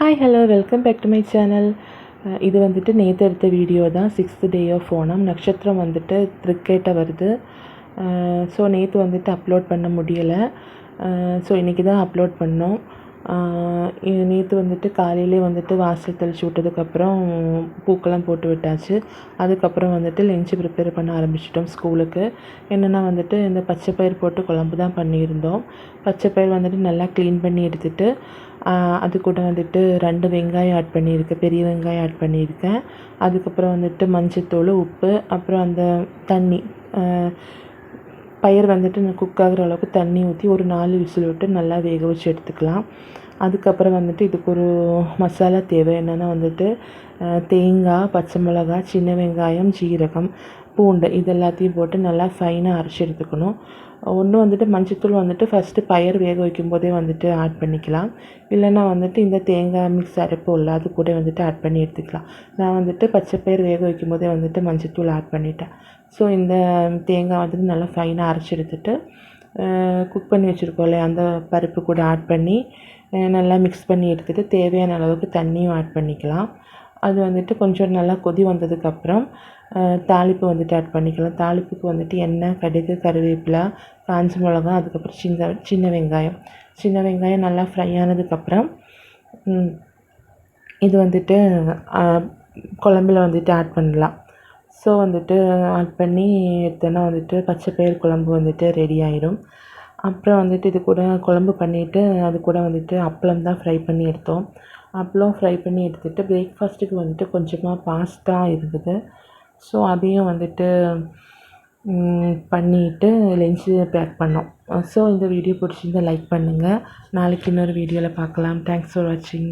Hi hello welcome back to my channel. இது வந்துட்டு நேற்று எடுத்த வீடியோ தான். 6th day of Onam. நட்சத்திரம் வந்துட்டு திருக்கேட்ட வருது. ஸோ நேற்று வந்துட்டு அப்லோட் பண்ண முடியலை. ஸோ இன்றைக்கி தான் அப்லோட் பண்ணோம். நேற்று வந்துட்டு காலையிலே வந்துட்டு வாசல் தெளிச்சு விட்டதுக்கப்புறம் பூக்கெல்லாம் போட்டு விட்டாச்சு. அதுக்கப்புறம் வந்துட்டு லஞ்சு ப்ரிப்பேர் பண்ண ஆரம்பிச்சிட்டோம் ஸ்கூலுக்கு. என்னென்னா வந்துட்டு இந்த பச்சைப்பயிர் போட்டு குழம்பு தான் பண்ணியிருந்தோம். பச்சைப்பயிர் வந்துட்டு நல்லா க்ளீன் பண்ணி எடுத்துகிட்டு அது கூட வந்துட்டு 2 வெங்காயம் ஆட் பண்ணியிருக்கேன், பெரிய வெங்காயம் ஆட் பண்ணியிருக்கேன். அதுக்கப்புறம் வந்துட்டு மஞ்சத்தூள், உப்பு, அப்புறம் அந்த தண்ணி, பயிர் வந்துட்டு குக் ஆகிற அளவுக்கு தண்ணி ஊற்றி ஒரு 4 விசில் விட்டு நல்லா வேக வச்சு எடுத்துக்கலாம். அதுக்கப்புறம் வந்துட்டு இதுக்கு ஒரு மசாலா தேவை. என்னென்னா வந்துட்டு தேங்காய், பச்சை மிளகா, சின்ன வெங்காயம், ஜீரகம், பூண்டு இது எல்லாத்தையும் போட்டு நல்லா ஃபைனாக அரைச்சி எடுத்துக்கணும். ஒன்று வந்துட்டு மஞ்சத்தூள் வந்துட்டு ஃபஸ்ட்டு பயிர் வேக வைக்கும்போதே வந்துட்டு ஆட் பண்ணிக்கலாம். இல்லைன்னா வந்துட்டு இந்த தேங்காய் மிக்ஸ் அரைப்போம்ல அது கூட வந்துட்டு ஆட் பண்ணி எடுத்துக்கலாம். நான் வந்துட்டு பச்சைப்பயிர் வேக வைக்கும்போதே வந்துட்டு மஞ்சத்தூள் ஆட் பண்ணிட்டேன். ஸோ இந்த தேங்காய் வந்துட்டு நல்லா ஃபைனாக அரைச்சி எடுத்துகிட்டு குக் பண்ணி வச்சுருக்கோம் இல்லையா, அந்த பருப்பு கூட ஆட் பண்ணி நல்லா மிக்ஸ் பண்ணி எடுத்துகிட்டு தேவையான அளவுக்கு தண்ணியும் ஆட் பண்ணிக்கலாம். அது வந்துட்டு கொஞ்சம் நல்லா கொதி வந்ததுக்கப்புறம் தாளிப்பு வந்துட்டு ஆட் பண்ணிக்கலாம். தாளிப்புக்கு வந்துட்டு எண்ணெய், கடுகு, கருவேப்பிலை, காஞ்ச மிளகா, அதுக்கப்புறம் சின்ன வெங்காயம் நல்லா ஃப்ரை ஆனதுக்கப்புறம் இது வந்துட்டு குழம்புல வந்துட்டு ஆட் பண்ணலாம். ஸோ வந்துட்டு ஆட் பண்ணி எடுத்தோன்னா வந்துட்டு பச்சைப்பயிறு குழம்பு வந்துட்டு ரெடி ஆயிடும். அப்புறம் வந்துட்டு இது கூட குழம்பு பண்ணிவிட்டு அது கூட வந்துட்டு அப்பளம் தான் ஃப்ரை பண்ணி எடுத்தோம். அப்பளம் ஃப்ரை பண்ணி எடுத்துகிட்டு பிரேக்ஃபாஸ்ட்டுக்கு வந்துட்டு கொஞ்சமாக பாஸ்தா இருந்தது. ஸோ அதையும் வந்துட்டு பண்ணிவிட்டு லஞ்சு பேக் பண்ணோம். ஸோ இந்த வீடியோ பிடிச்சிருந்தா லைக் பண்ணுங்கள். நாளைக்கு இன்னொரு வீடியோவில் பார்க்கலாம். தேங்க்ஸ் ஃபார் வாட்சிங்.